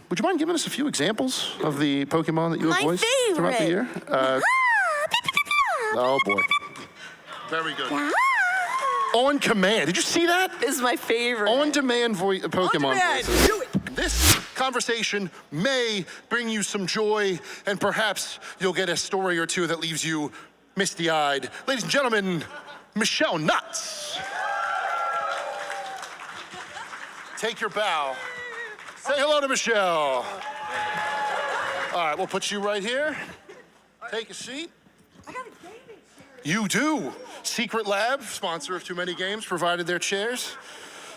would you mind giving us a few examples of the Pokemon that you have voiced throughout the year? Oh boy. Very good. On command. Did you see that? This is my favorite. On-demand Pokemon voices. Do it. This conversation may bring you some joy, and perhaps you'll get a story or two that leaves you misty-eyed. Ladies and gentlemen, Michele Knotz. Take your bow. Say hello to Michele. All right, we'll put you right here. Take a seat. I got a gaming chair. You do. Secret Lab, sponsor of TooManyGames, provided their chairs.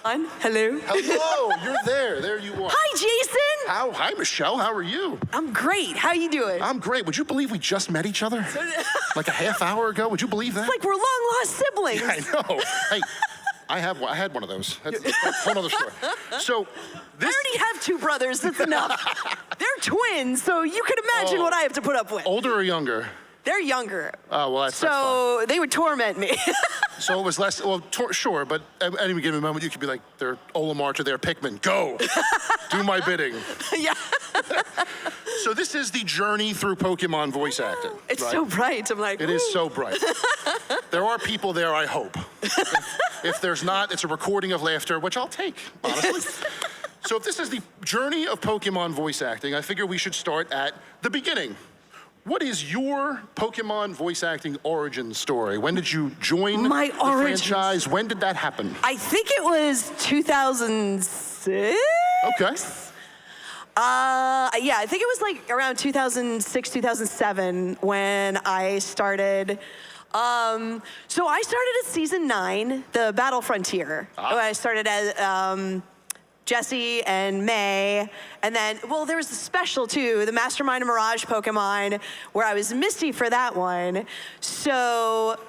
Hello. Hello, you're there. There you are. Hi, Jason. Hi, Michele. How are you? I'm great. How you doing? I'm great. Would you believe we just met each other? Like a half hour ago? Would you believe that? It's like we're long-lost siblings. Yeah, I know. Hey, I had one of those. That's a whole other story. So, I already have two brothers. That's enough. They're twins, so you can imagine what I have to put up with. Older or younger? They're younger. Oh, well, that's fine. So they would torment me. So it was less, well, sure, but at any given moment, you could be like, they're Olimar to their Pikmin. Go! Do my bidding. Yeah. So this is the journey through Pokemon voice acting. It's so bright. I'm like, It is so bright. There are people there, I hope. If there's not, it's a recording of laughter, which I'll take, honestly. So if this is the journey of Pokemon voice acting, I figure we should start at the beginning. What is your Pokemon voice acting origin story? When did you join the franchise? When did that happen? I think it was 2006. Okay. Yeah, I think it was like around 2006, 2007 when I started. So I started at season 9, the Battle Frontier. I started as Jessie and May, and then, well, there was a special too, the Mastermind and Mirage Pokemon, where I was Misty for that one. So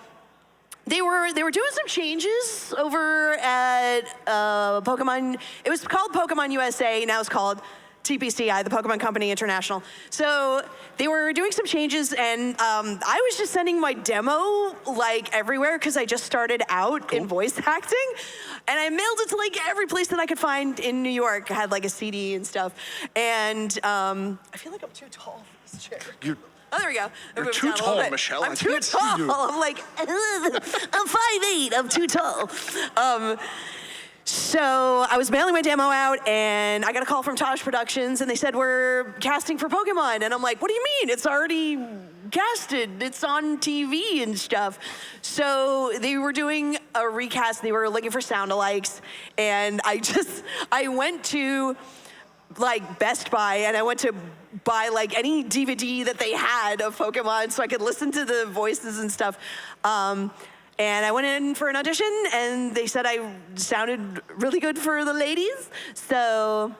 they were doing some changes over at Pokemon. It was called Pokemon USA, now it's called TPCI, the Pokemon Company International. So they were doing some changes, and I was just sending my demo like everywhere because I just started out in voice acting, and I mailed it to like every place that I could find in New York. I had like a CD and stuff, and I feel like I'm too tall for this chair. Oh, there we go. You're too tall, Michele. I'm too tall. I'm like, I'm 5'8". I'm too tall. So I was mailing my demo out, and I got a call from Taj Productions, and they said, we're casting for Pokemon. And I'm like, what do you mean? It's already casted. It's on TV and stuff. So they were doing a recast. They were looking for sound-alikes. And I went to like Best Buy, and I went to buy like any DVD that they had of Pokemon so I could listen to the voices and stuff. And I went in for an audition, and they said I sounded really good for the ladies. So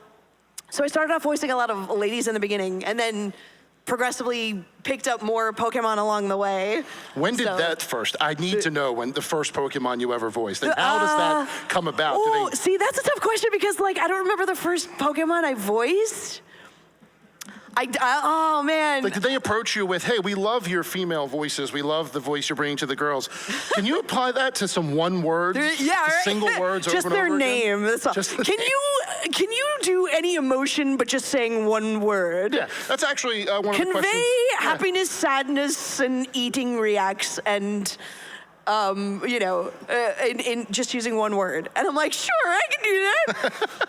I started off voicing a lot of ladies in the beginning, and then progressively picked up more Pokemon along the way. When did that first? I need to know when the first Pokemon you ever voiced. And how does that come about? See, that's a tough question because like I don't remember the first Pokemon I voiced. Oh man. Like, did they approach you with, hey, we love your female voices. We love the voice you're bringing to the girls. Can you apply that to some one word? Yeah, right? Single words just over and over name. again? That's all. Just can you do any emotion but just saying one word? Yeah, that's actually one of the questions. Convey happiness, sadness, and eating reacts, and in just using one word. And I'm like, sure, I can do that.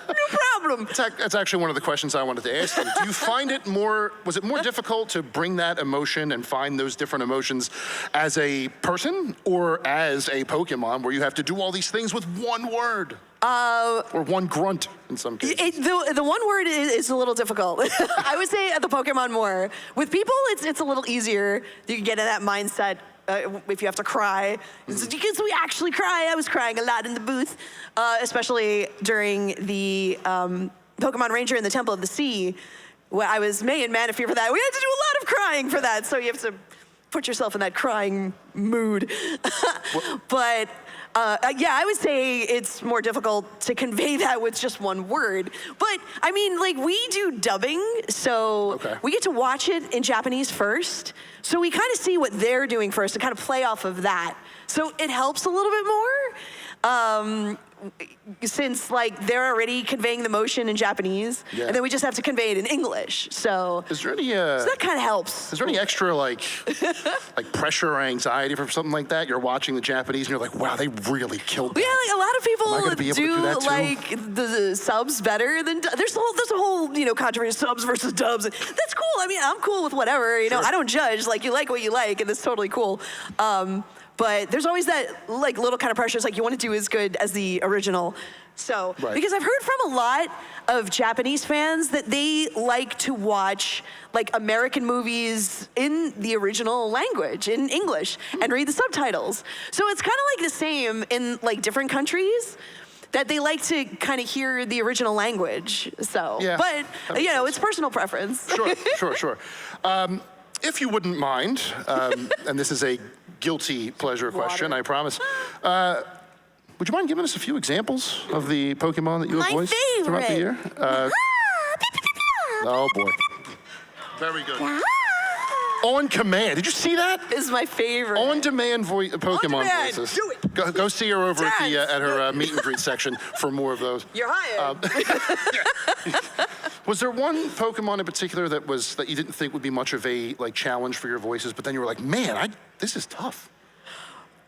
No problem. That's actually one of the questions I wanted to ask you. Do you find was it more difficult to bring that emotion and find those different emotions as a person or as a Pokemon where you have to do all these things with one word? Or one grunt in some cases. The one word is a little difficult. I would say the Pokemon more. With people, it's a little easier. You can get in that mindset. If you have to cry, because we actually cry. I was crying a lot in the booth, especially during the Pokemon Ranger in the Temple of the Sea. Where I was May and Manaphy for that. We had to do a lot of crying for that, so you have to put yourself in that crying mood. But yeah, I would say it's more difficult to convey that with just one word. But I mean, like, we do dubbing, so we get to watch it in Japanese first. So we kind of see what they're doing first and kind of play off of that. So it helps a little bit more. since like they're already conveying the motion in Japanese, and then we just have to convey it in English. So is there any? So that kind of helps. Is there any extra like pressure or anxiety from something like that? You're watching the Japanese and you're like, wow, they really killed that. Yeah, like a lot of Am I gonna be able to do that too? like the subs better than there's a whole controversy, subs versus dubs. That's cool. I mean, I'm cool with whatever. You know, I don't judge. Like, you like what you like, and it's totally cool. But there's always that like little kind of pressure. It's like you want to do as good as the original. So, because I've heard from a lot of Japanese fans that they like to watch like American movies in the original language, in English, and read the subtitles. So it's kind of like the same in like different countries, that they like to kind of hear the original language. So, but it's personal preference. Sure. If you wouldn't mind, and this is a guilty pleasure question, I promise. Would you mind giving us a few examples of the Pokemon that you have voiced throughout the year? Oh boy. Very good. On command. Did you see that? Is my favorite. On-demand Pokemon voices. Do it. Go see her over at her meet and greet section for more of those. You're hired. Was there one Pokemon in particular that you didn't think would be much of a challenge for your voices, but then you were like, man, this is tough?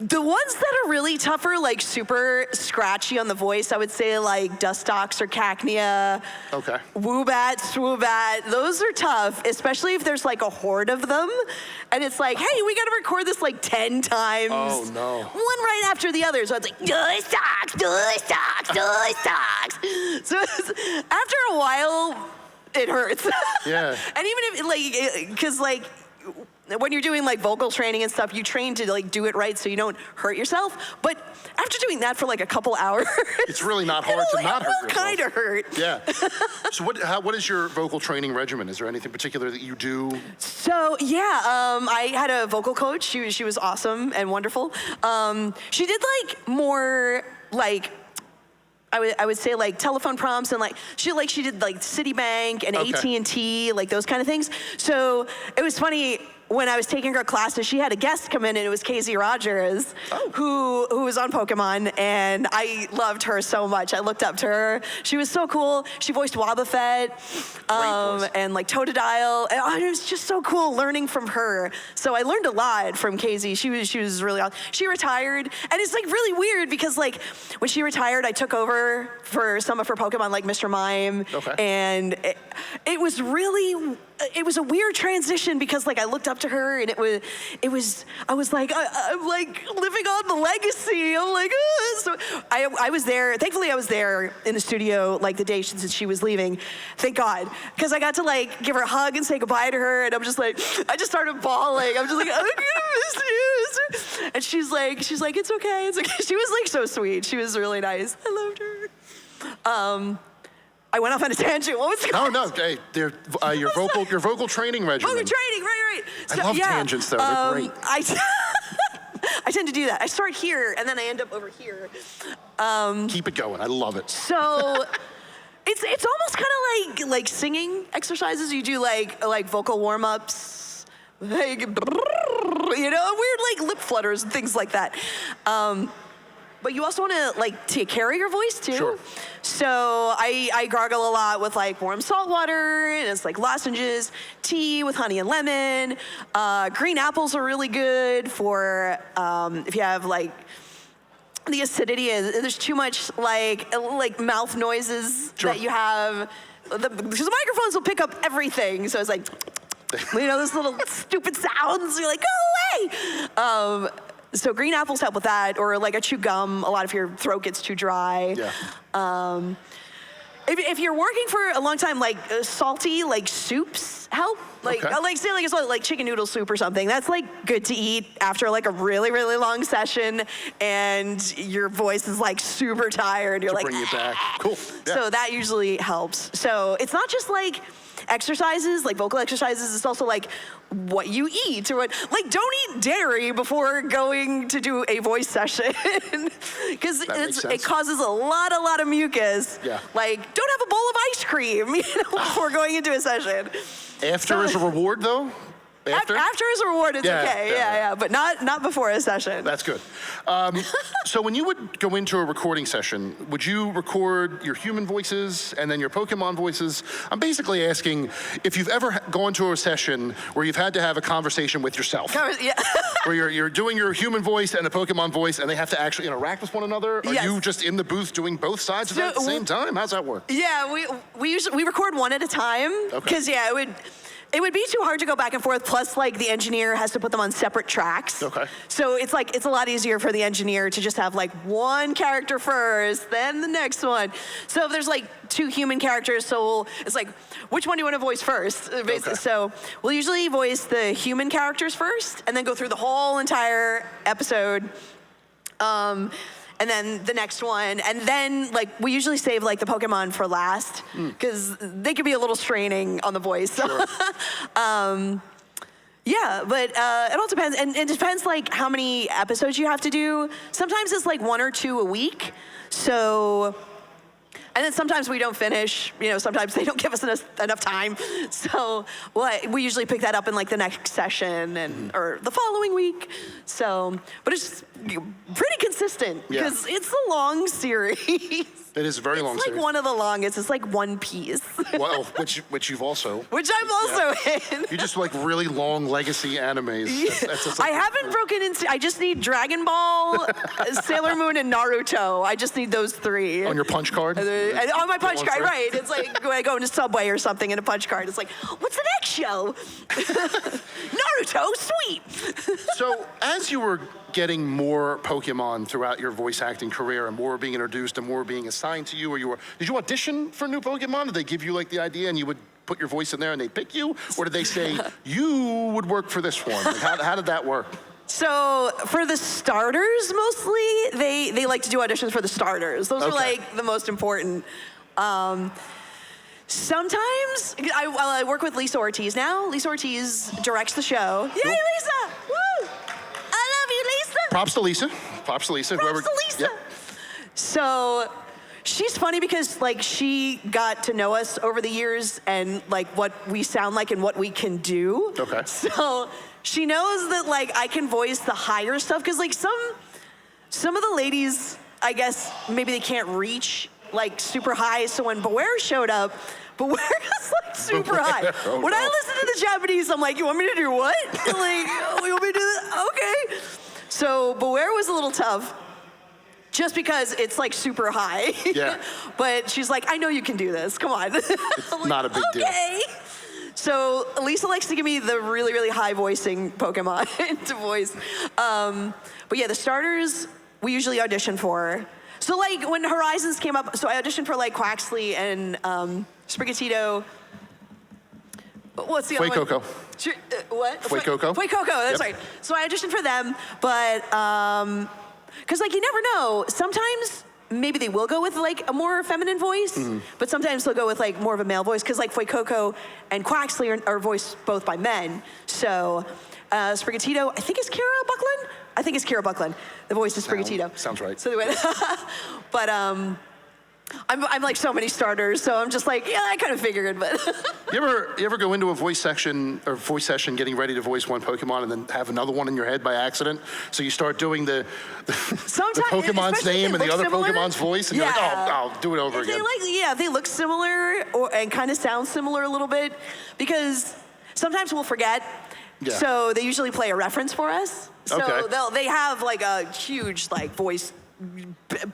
The ones that are really tougher, like super scratchy on the voice, I would say like Dustox or Cacnea. Okay. Woobat, Swoobat, those are tough, especially if there's like a horde of them. And it's like, hey, we gotta record this like 10 times. Oh no. One right after the other. So it's like, Dustox. So after a while, it hurts. Yeah. And even if because when you're doing like vocal training and stuff, you train to like do it right so you don't hurt yourself. But after doing that for like a couple hours, it's really not hard to not hurt yourself. It will kind of hurt. Yeah. So what is your vocal training regimen? Is there anything particular that you do? So I had a vocal coach. She was awesome and wonderful. She did like more like, I would say like telephone prompts, and she did like Citibank and AT&T, like those kind of things. So it was funny, when I was taking her classes, she had a guest come in, and it was Casey Rogers, who was on Pokemon, and I loved her so much. I looked up to her. She was so cool. She voiced Wobbuffet, and like Totodile. And it was just so cool learning from her. So I learned a lot from Casey. She was really awesome. She retired, and it's like really weird because like when she retired, I took over for some of her Pokemon, like Mr. Mime, and it was really. It was a weird transition because like I looked up to her, and I was like, I'm like living on the legacy. I'm like, so I was there. Thankfully, I was there in the studio like the day since she was leaving. Thank God, because I got to like give her a hug and say goodbye to her, and I'm just like, I just started bawling. I'm just like, I'm gonna miss you. And she's like, it's okay. It's okay. She was like so sweet. She was really nice. I loved her. I went off on a tangent. What was it called? No. Hey, your vocal training regimen. Vocal training, right. So, I love tangents, though. They're great. I tend to do that. I start here, and then I end up over here. Keep it going. I love it. So it's almost kind of like singing exercises. You do like vocal warm-ups, like, weird like lip flutters and things like that. But you also want to like take care of your voice too. Sure. So I gargle a lot with like warm salt water, and it's like lozenges, tea with honey and lemon. Green apples are really good for if you have like the acidity. There's too much like mouth noises that you have. Because the microphones will pick up everything. So it's like, those little stupid sounds. You're like, go away. So green apples help with that, or like a chew gum a lot if your throat gets too dry. Yeah. If you're working for a long time, like salty, like soups help. Like say like chicken noodle soup or something. That's like good to eat after like a really, really long session, and your voice is like super tired. You're like, bring you back. Cool. Yeah. So that usually helps. So it's not just like exercises, like vocal exercises. It's also like what you eat, or don't eat dairy before going to do a voice session, because it causes a lot of mucus. Yeah. Like, don't have a bowl of ice cream, before going into a session. After is a reward, though? After? After is a reward, it's okay. Yeah. But not before a session. That's good. So when you would go into a recording session, would you record your human voices and then your Pokemon voices? I'm basically asking if you've ever gone to a session where you've had to have a conversation with yourself. Yeah. Where you're doing your human voice and a Pokemon voice, and they have to actually interact with one another? Are Yes. you just in the booth doing both sides of that at the same time? How's that work? Yeah, we usually record one at a time because it would be too hard to go back and forth. Plus, like the engineer has to put them on separate tracks. Okay. So it's a lot easier for the engineer to just have like one character first, then the next one. So if there's like 2 human characters, it's like, which one do you want to voice first? Okay. So we'll usually voice the human characters first, and then go through the whole entire episode. And then the next one, and then like we usually save like the Pokemon for last because they could be a little straining on the voice. Sure. Yeah, but it all depends, and it depends like how many episodes you have to do. Sometimes it's like 1 or 2 a week. So. And then sometimes we don't finish, sometimes they don't give us enough time. So we usually pick that up in like the next session or the following week. So, but it's pretty consistent because it's a long series. It is a very long series. It's like one of the longest. It's like One Piece. Well, which you've also. Which I'm also in. You just like really long legacy animes. I haven't broken into. I just need Dragon Ball, Sailor Moon, and Naruto. I just need those 3. On your punch card? And on my punch card, right. It's like when I go into Subway or something in a punch card, it's like, what's the next show? Naruto, sweet. So as you were getting more Pokemon throughout your voice acting career and more were being introduced and more were being assigned to you, or did you audition for new Pokemon? Did they give you like the idea and you would put your voice in there and they'd pick you? Or did they say, you would work for this one? Like, how did that work? So for the starters, mostly, they like to do auditions for the starters. Those are like the most important. Sometimes, I work with Lisa Ortiz now. Lisa Ortiz directs the show. Yay, Lisa! Woo! I love you, Lisa! Props to Lisa. Props to Lisa. Props to Lisa! Yep. So she's funny because like she got to know us over the years and like what we sound like and what we can do. Okay. So she knows that like I can voice the higher stuff because like some of the ladies, I guess maybe they can't reach like super high. So when Beware showed up, Beware is like super high. When I listen to the Japanese, I'm like, you want me to do what? Like, you want me to do that? Okay. So Beware was a little tough. Just because it's like super high. Yeah. But she's like, I know you can do this. Come on. It's like, not a big deal. Okay. So Lisa likes to give me the really, really high voicing Pokemon to voice. But yeah, the starters we usually audition for. So like when Horizons came up, so I auditioned for like Quaxley and Sprigatito. What's the other one? Fuecoco. What? Fuecoco. Fuecoco, that's right. So I auditioned for them, but because like you never know, sometimes maybe they will go with like a more feminine voice, but sometimes they'll go with like more of a male voice because like Fuecoco and Quaxley are voiced both by men. So Sprigatito, I think it's Kira Buckland. I think it's Kira Buckland. The voice is Sprigatito. Sounds right. So anyway, but I'm like so many starters, so I'm just like, yeah, I kind of figured, but. You ever go into a voice session getting ready to voice one Pokemon and then have another one in your head by accident? So you start doing the Pokemon's name and the other similar. Pokemon's voice, and you're like, oh, I'll do it over again. They look similar and kind of sound similar a little bit because sometimes we'll forget. Yeah. So they usually play a reference for us. So they have like a huge like voice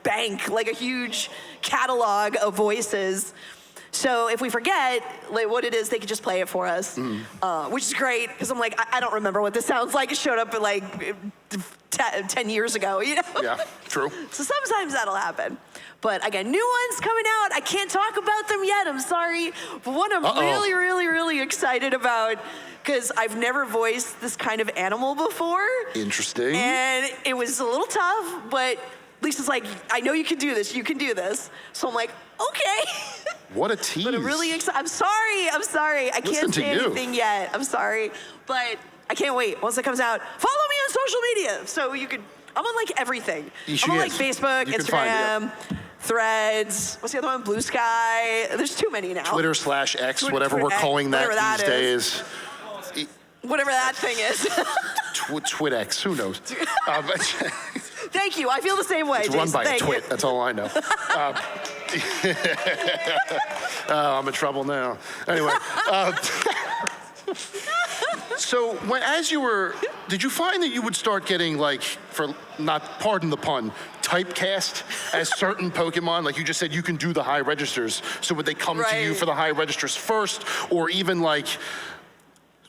bank, like a huge catalog of voices. So if we forget like what it is, they can just play it for us, which is great because I'm like, I don't remember what this sounds like. It showed up like 10 years ago, you know? Yeah, true. So sometimes that'll happen. But again, new ones coming out. I can't talk about them yet, I'm sorry. But one I'm really, really, really excited about because I've never voiced this kind of animal before. Interesting. And it was a little tough, but Lisa's like, I know you can do this. You can do this. So I'm like, okay. What a tease. But I'm really excited. I'm sorry. I can't say anything yet. I'm sorry. But I can't wait. Once it comes out, follow me on social media. So you could, I'm on like everything. I'm on like Facebook, Instagram, Threads. What's the other one? Blue Sky. There's too many now. Twitter/X, whatever we're calling that these days. Whatever that thing is. Twit-X, who knows? Thank you. I feel the same way. It's run by a Thank twit. you. That's all I know. I'm in trouble now. Anyway. So as you were, did you find that you would start getting like, pardon the pun, typecast as certain Pokemon? Like you just said, you can do the high registers. So would they come to you for the high registers first, or even like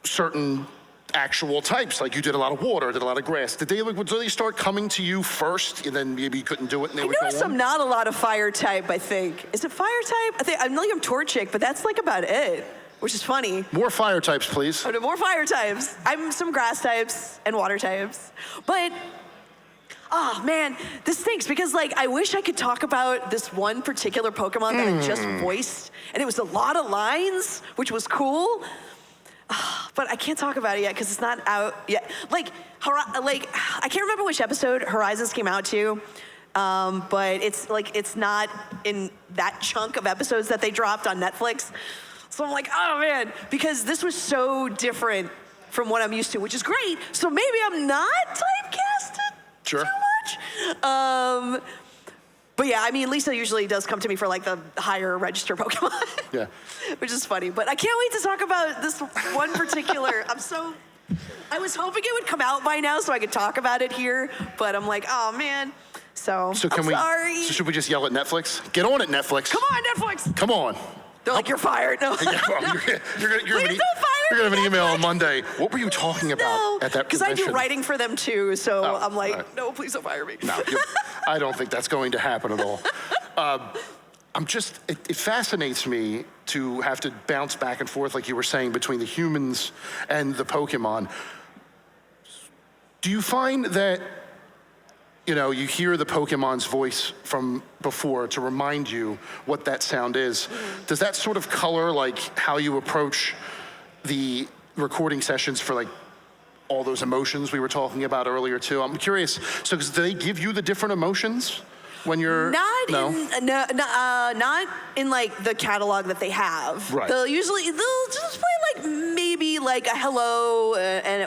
certain actual types? Like you did a lot of water, did a lot of grass. Did they start coming to you first, and then maybe you couldn't do it, and they would go on? I noticed I'm not a lot of fire type. I think is it fire type? I'm Torchic, but that's like about it. Which is funny. More fire types, please. Oh, no, more fire types. I'm some grass types and water types. But, oh man, this stinks because like I wish I could talk about this one particular Pokemon that I just voiced, and it was a lot of lines, which was cool. But I can't talk about it yet because it's not out yet. Like I can't remember which episode Horizons came out to. But it's not in that chunk of episodes that they dropped on Netflix. So I'm like, oh man, because this was so different from what I'm used to, which is great. So maybe I'm not typecasted too much. But yeah, I mean, Lisa usually does come to me for like the higher register Pokemon. Yeah. Which is funny. But I can't wait to talk about this one particular, I was hoping it would come out by now so I could talk about it here, but I'm like, oh man. So sorry. So should we just yell at Netflix? Get on it, Netflix. Come on, Netflix. Come on. They're like, you're fired. No. Yeah, well, you're gonna have an email on Monday. What were you talking about at that Because I do convention? writing for them too, so I'm like, no, please don't fire me. No, I don't think that's going to happen at all. It fascinates me to have to bounce back and forth, like you were saying, between the humans and the Pokemon. Do you find that, you hear the Pokemon's voice from before to remind you what that sound is? Does that sort of color like how you approach the recording sessions for like all those emotions we were talking about earlier too? I'm curious. So do they give you the different emotions when you're not in like the catalog that they have. Right. They'll just play like maybe like a hello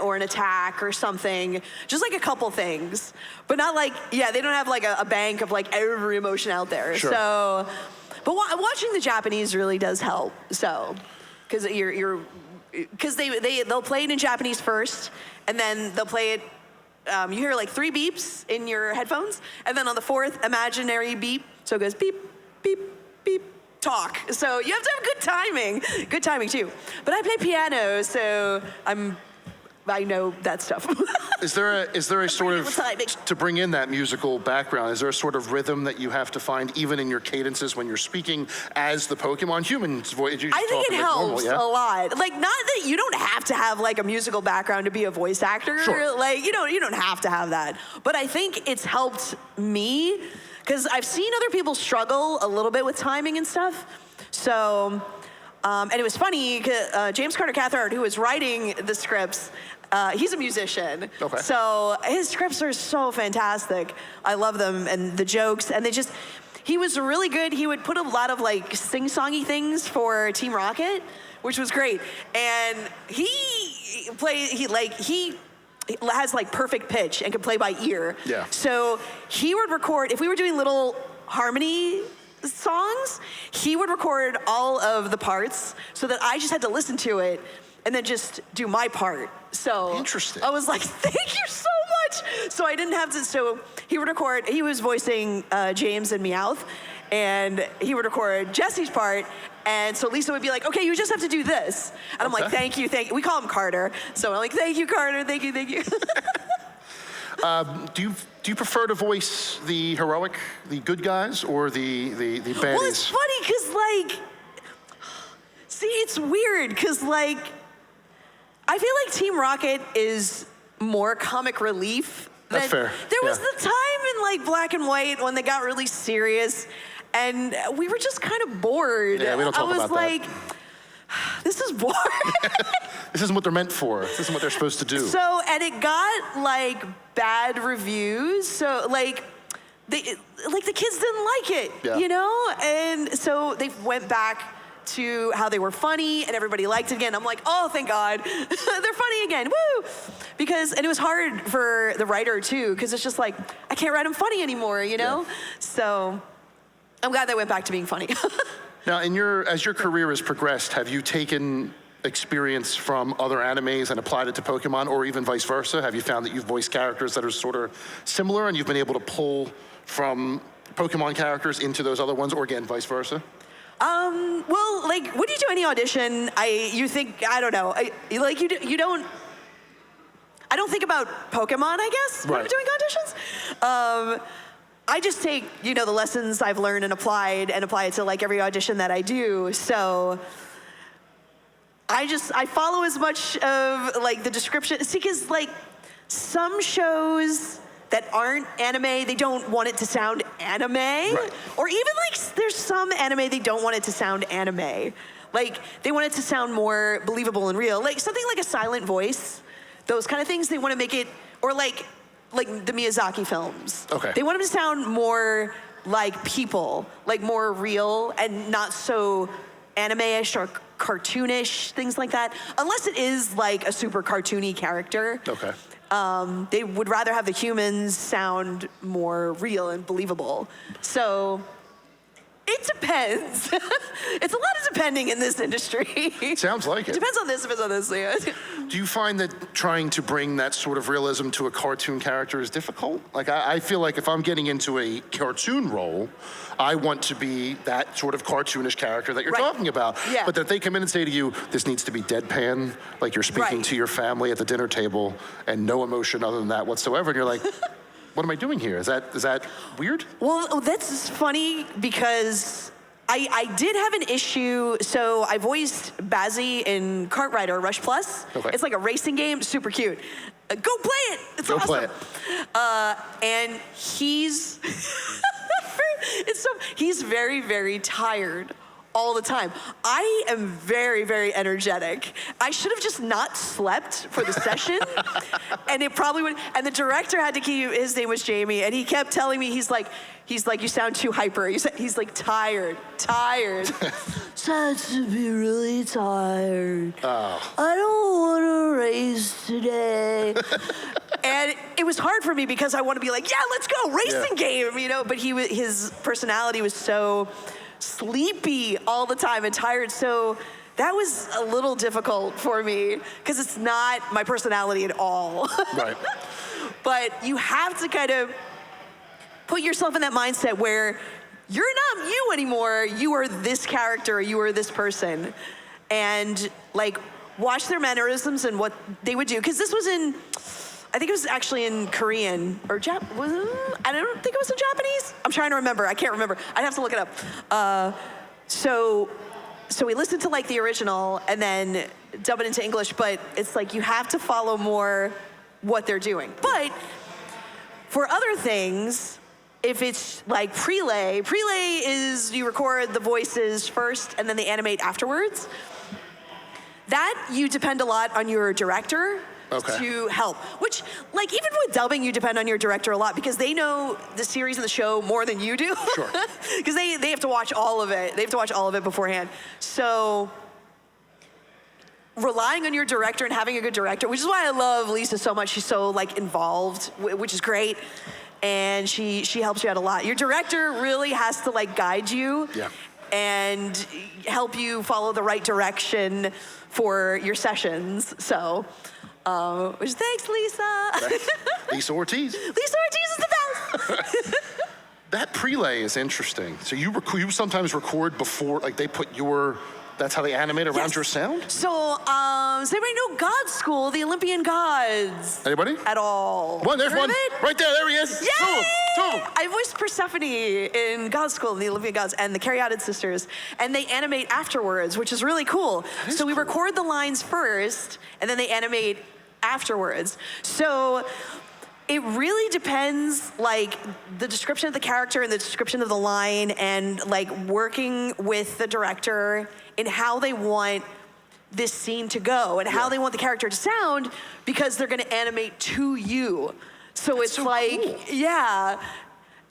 or an attack or something, just like a couple things, but not like they don't have like a bank of like every emotion out there. Sure. So, but watching the Japanese really does help. So, because they'll play it in Japanese first, and then they'll play it. You hear like 3 beeps in your headphones, and then on the 4th imaginary beep, so it goes beep, beep, beep, talk. So you have to have good timing too. But I play piano, so I know that stuff. Is there a sort of, to bring in that musical background, is there a sort of rhythm that you have to find even in your cadences when you're speaking as the Pokemon human's voice? I think it helps a lot. Like, not that you don't have to have like a musical background to be a voice actor. Sure. Like, you don't have to have that. But I think it's helped me because I've seen other people struggle a little bit with timing and stuff. So, and it was funny, James Carter Cathcart, who was writing the scripts, he's a musician. Okay. So his scripts are so fantastic. I love them, and the jokes, and he was really good. He would put a lot of like sing-songy things for Team Rocket, which was great. And he has like perfect pitch and can play by ear. Yeah. So he would record, if we were doing little harmony songs, he would record all of the parts so that I just had to listen to it and then just do my part. So interesting. I was like, thank you so much. So I didn't have to, so he would record, he was voicing James and Meowth, and he would record Jesse's part, and so Lisa would be like, okay, you just have to do this. And I'm like, thank you. We call him Carter. So I'm like, thank you, Carter, thank you. Do you prefer to voice the heroic, the good guys, or the baddies? Well, it's funny, because see, it's weird, because I feel like Team Rocket is more comic relief. That's fair. There was the time in Black and White when they got really serious, and we were just kind of bored. Yeah, we don't talk about that. I was like, this is boring. This isn't what they're meant for. This isn't what they're supposed to do. So, and it got bad reviews. So the kids didn't like it, and so they went back to how they were funny and everybody liked it again. I'm like, oh, thank God, they're funny again, woo! And it was hard for the writer too, because it's just like, I can't write them funny anymore, you know? Yeah. So I'm glad they went back to being funny. Now, as your career has progressed, have you taken experience from other animes and applied it to Pokemon, or even vice versa? Have you found that you've voiced characters that are sort of similar and you've been able to pull from Pokemon characters into those other ones, or again, vice versa? Well, like, when you do any audition, I don't think about Pokemon, I guess, when I'm doing auditions. I just take, the lessons I've learned and apply it to like every audition that I do. So I follow as much of like the description. See, because like some shows that aren't anime, they don't want it to sound anime. Right. Or even like there's some anime they don't want it to sound anime. Like they want it to sound more believable and real. Like something like a silent voice, those kind of things, they want to make it, or like the Miyazaki films. Okay. They want them to sound more like people, like more real and not so anime-ish or cartoonish, things like that. Unless it is like a super cartoony character. Okay. They would rather have the humans sound more real and believable. So it depends. It's a lot of depending in this industry. Sounds like it. Depends on this, depends on this. Yeah. Do you find that trying to bring that sort of realism to a cartoon character is difficult? Like, I feel like if I'm getting into a cartoon role, I want to be that sort of cartoonish character that you're talking about. Yeah. But that they come in and say to you, this needs to be deadpan, like you're speaking to your family at the dinner table, and no emotion other than that whatsoever. And you're like, what am I doing here? Is that weird? Well, that's funny because I did have an issue. So I voiced Bazzy in Kart Rider Rush Plus. Okay. It's like a racing game, super cute. Go play it. It's awesome. Play it. And he's he's very, very tired all the time. I am very, very energetic. I should have just not slept for the session, and it probably would. And the director had to keep. His name was Jamie, and he kept telling me, he's like, you sound too hyper. He's like tired. Sounds to be really tired. Oh. I don't want to race today. And it was hard for me because I want to be like, yeah, let's go, racing game, But his personality was so sleepy all the time and tired, so that was a little difficult for me because it's not my personality at all. Right. But you have to kind of put yourself in that mindset where you're not you anymore. You are this character. You are this person, and like watch their mannerisms and what they would do. Because this was in, I think it was actually in Korean or I don't think it was in Japanese. I'm trying to remember. I can't remember. I'd have to look it up. So we listened to like the original and then dub it into English, but it's like you have to follow more what they're doing. But for other things, if it's like prelay is you record the voices first and then they animate afterwards. That you depend a lot on your director. Okay. To help, which, like, even with dubbing, you depend on your director a lot because they know the series and the show more than you do. Sure. Because they have to watch all of it. They have to watch all of it beforehand. So relying on your director and having a good director, which is why I love Lisa so much. She's so, like, involved, which is great. And she helps you out a lot. Your director really has to, like, guide you. Yeah. And help you follow the right direction for your sessions. So... thanks, Lisa. Lisa Ortiz. Lisa Ortiz is the best. That prelay is interesting. So you sometimes record before, like they put that's how they animate around your sound? So, does anybody know God School, the Olympian Gods? Anybody? At all? There's one. Right there he is. Yay! Two of them. I voiced Persephone in God School, the Olympian Gods, and the Caryatid sisters, and they animate afterwards, which is really cool. So we record the lines first, and then they animate afterwards. So it really depends, like, the description of the character and the description of the line and, like, working with the director in how they want this scene to go and how they want the character to sound because they're going to animate to you. So it's so like, cool. Yeah.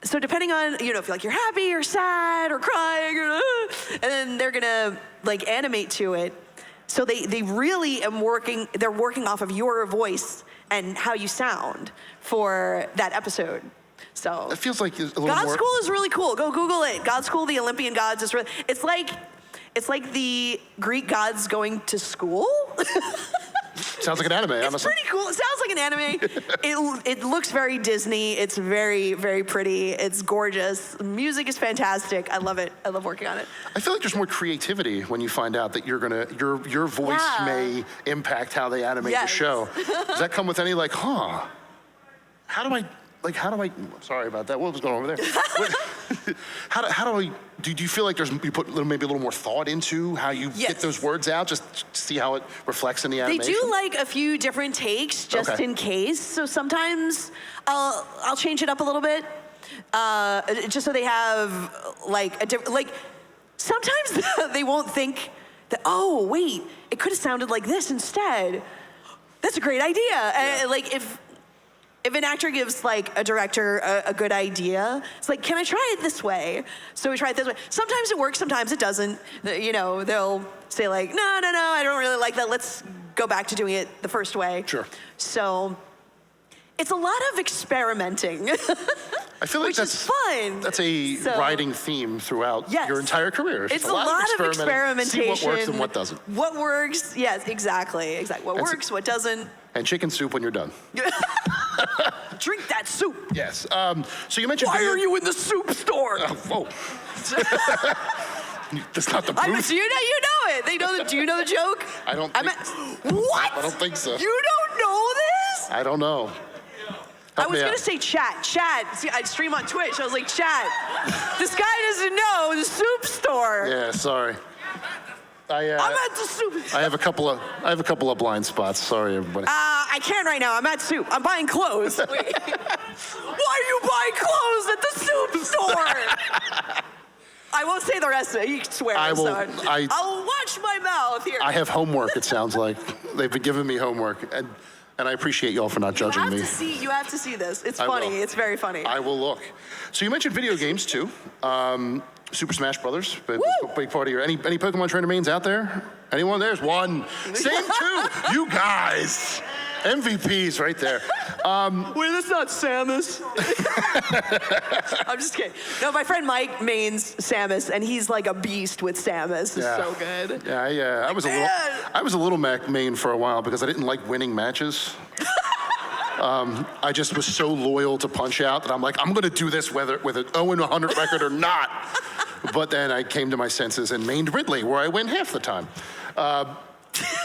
so depending on, if you're happy or sad or crying, and then they're gonna like animate to it. So they really they're working off of your voice and how you sound for that episode. So it feels like a little God more. School is really cool. Go Google it. God School, the Olympian Gods is really, it's like the Greek gods going to school. Sounds like an anime, It's honestly. pretty cool. It sounds like an anime. It looks very Disney. It's very, very pretty. It's gorgeous. The music is fantastic. I love it. I love working on it. I feel like there's more creativity when you find out that your voice may impact how they animate the show. Does that come with any how do I, sorry about that, what was going on over there? Do you feel like you put maybe a little more thought into how you get those words out, just to see how it reflects in the animation? They do like a few different takes just in case. So sometimes I'll change it up a little bit, just so they have like a different, like sometimes they won't think that, oh wait, it could have sounded like this instead. That's a great idea. Like if an actor gives like a director a good idea, it's like, can I try it this way? So we try it this way. Sometimes it works, sometimes it doesn't. They'll say like, no, I don't really like that. Let's go back to doing it the first way. Sure. So it's a lot of experimenting. I feel like which is fun. That's a writing theme throughout your entire career. It's a lot of experimentation. See what works and what doesn't. What works, yes, exactly. What works, what doesn't. And chicken soup when you're done. Drink that soup. Yes. So you mentioned. Why are you in the soup store? Whoa. That's not the booth. You know it. Do you know the joke? I don't think What? I don't think so. You don't know this? I don't know. I was gonna say chat. See, I'd stream on Twitch. I was like, chat. This guy doesn't know the soup store. Yeah, sorry. I'm at the soup. I have a couple of blind spots. Sorry, everybody. I can't right now. I'm at soup. I'm buying clothes. Why are you buying clothes at the soup store? I won't say the rest of it. You can swear. I will. I'll watch my mouth here. I have homework. It sounds like they've been giving me homework, and I appreciate y'all for not judging me. You have to see this. It's funny. It's very funny. I will look. So you mentioned video games too. Super Smash Brothers, big part of your. Any Pokemon trainer mains out there? Anyone? There's one. Same two. You guys. MVPs right there. Wait, that's not Samus. I'm just kidding. No, my friend Mike mains Samus, and he's like a beast with Samus. It's so good. Yeah, I was a little main for a while because I didn't like winning matches. I just was so loyal to Punch Out that I'm like, I'm gonna do this whether with an 0-100 record or not. But then I came to my senses and mained Ridley, where I win half the time.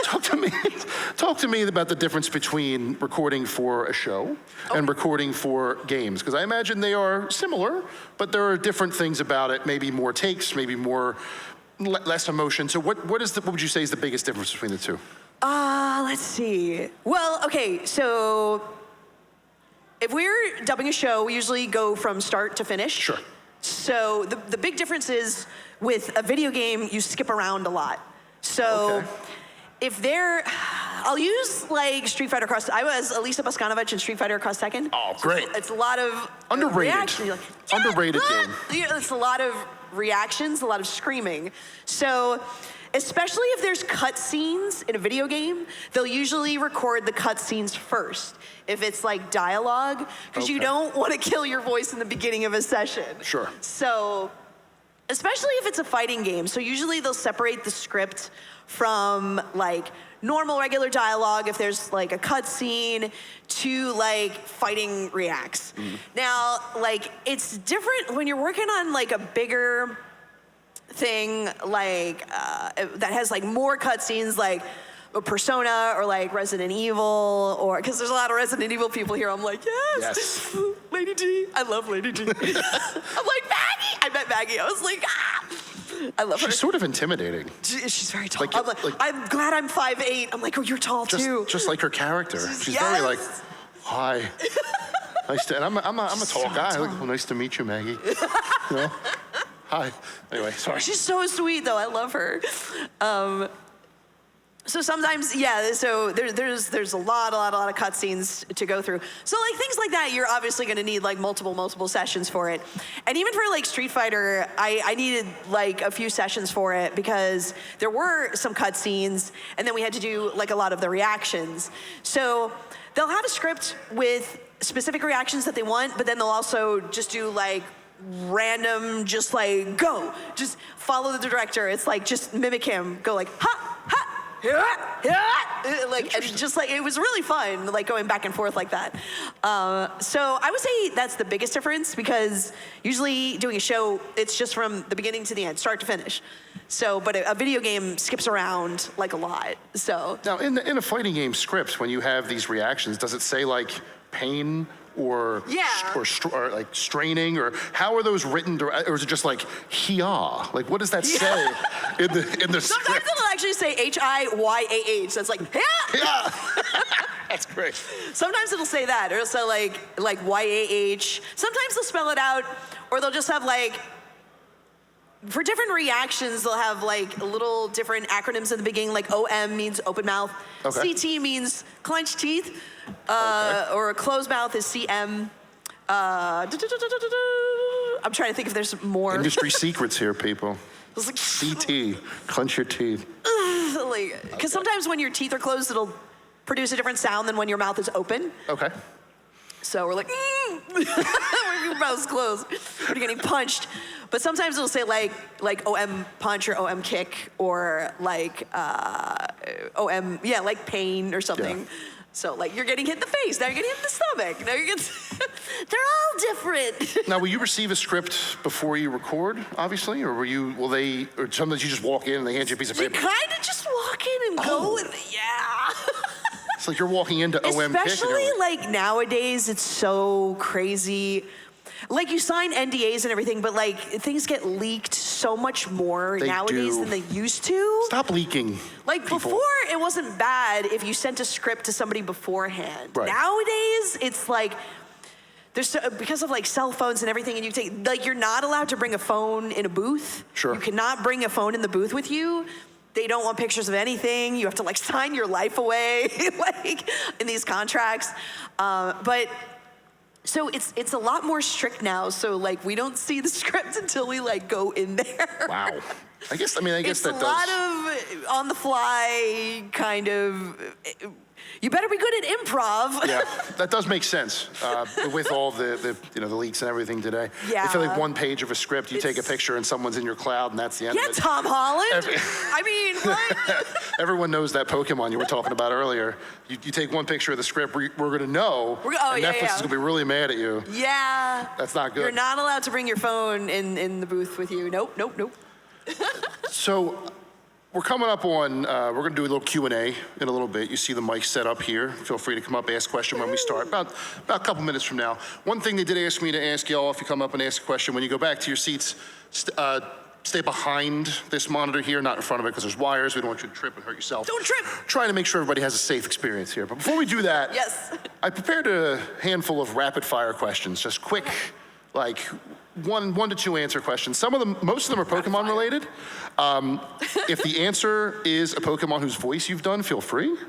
Talk to me about the difference between recording for a show and recording for games, because I imagine they are similar, but there are different things about it. Maybe more takes, maybe less emotion. So what would you say is the biggest difference between the two? Let's see. Well, okay, so if we're dubbing a show, we usually go from start to finish. Sure. So the big difference is with a video game, you skip around a lot. So I'll use like Street Fighter Cross. I was Elisa Boscanovich in Street Fighter Cross Tekken. Oh, great. So it's a lot of underrated. Reaction. Like, underrated game. It's a lot of reactions, a lot of screaming. So especially if there's cutscenes in a video game, they'll usually record the cutscenes first. If it's like dialogue, because you don't want to kill your voice in the beginning of a session. Sure. So, especially if it's a fighting game, so usually they'll separate the script from like normal regular dialogue if there's like a cutscene to like fighting reacts. Now, like it's different when you're working on like a bigger thing like that has like more cutscenes, like a Persona or like Resident Evil, or because there's a lot of Resident Evil people here. I'm like, yes. Lady D. I love Lady D. I'm like, Maggie. I met Maggie. I was like, I love her. She's sort of intimidating. She's very tall. I'm glad I'm 5'8". I'm like, oh, you're tall too. Just like her character. She's very like, hi. Nice to, and I'm a tall guy. Like, well, nice to meet you, Maggie. You know? Hi. Anyway, sorry. She's so sweet though. I love her. So sometimes, yeah, so there's a lot of cutscenes to go through. So like things like that, you're obviously gonna need like multiple sessions for it. And even for like Street Fighter, I needed like a few sessions for it because there were some cutscenes and then we had to do like a lot of the reactions. So they'll have a script with specific reactions that they want, but then they'll also just do like random, just like go, just follow the director. It's like just mimic him, go like ha, ha. Like, and just like, it was really fun, like going back and forth like that. So I would say that's the biggest difference because usually doing a show, it's just from the beginning to the end, start to finish. So, but a video game skips around like a lot, so. Now, in a fighting game script, when you have these reactions, does it say like pain or or like straining, or how are those written, or is it just like hiya? Like what does that say in the Sometimes script? it'll actually say HIYAH. That's like yeah. That's great. Sometimes it'll say that, or it'll say like YAH. Sometimes they'll spell it out, or they'll just have like. For different reactions, they'll have like little different acronyms in the beginning, like OM means open mouth, okay. CT means clenched teeth, or a closed mouth is CM. I'm trying to think if there's more. Industry secrets here, people. Like, CT, clench your teeth. Because sometimes when your teeth are closed, it'll produce a different sound than when your mouth is open. Okay. So we're like, when your mouth's closed, when you're getting punched. But sometimes it'll say like OM punch or OM kick or like OM, yeah, like pain or something. Yeah. So like you're getting hit in the face, now you're getting hit in the stomach, now you're getting, they're all different. Now, will you receive a script before you record, obviously, or or sometimes you just walk in and they hand you a piece of paper? You kind of just walk in and go with it, yeah. It's like you're walking into OM kick. Especially like nowadays, it's so crazy. Like you sign NDAs and everything, but like things get leaked so much more nowadays than they used to. Stop leaking. Like people. Before, it wasn't bad if you sent a script to somebody beforehand. Right. Nowadays, it's like there's because of like cell phones and everything, and you take like you're not allowed to bring a phone in a booth. Sure. You cannot bring a phone in the booth with you. They don't want pictures of anything. You have to like sign your life away, like in these contracts. But so it's a lot more strict now. So like we don't see the script until we like go in there. Wow. I guess that does. It's a lot of on the fly kind of. You better be good at improv. Yeah, that does make sense with all the leaks and everything today. Yeah. I feel like one page of a script, you take a picture and someone's in your cloud and that's the end of it. Yeah, Tom Holland. I mean, what? Everyone knows that Pokemon you were talking about earlier. You take one picture of the script, we're going to know, and Netflix is going to be really mad at you. Yeah. That's not good. You're not allowed to bring your phone in the booth with you. Nope. So we're coming up on, we're going to do a little Q&A in a little bit. You see the mic set up here. Feel free to come up, ask a question when we start, about a couple minutes from now. One thing they did ask me to ask y'all, if you come up and ask a question, when you go back to your seats, stay behind this monitor here, not in front of it, because there's wires. We don't want you to trip and hurt yourself. Don't trip. Trying to make sure everybody has a safe experience here. But before we do that, yes. I prepared a handful of rapid fire questions, just quick, like one to two answer questions. Most of them are Pokemon related. If the answer is a Pokemon whose voice you've done, feel free. Okay.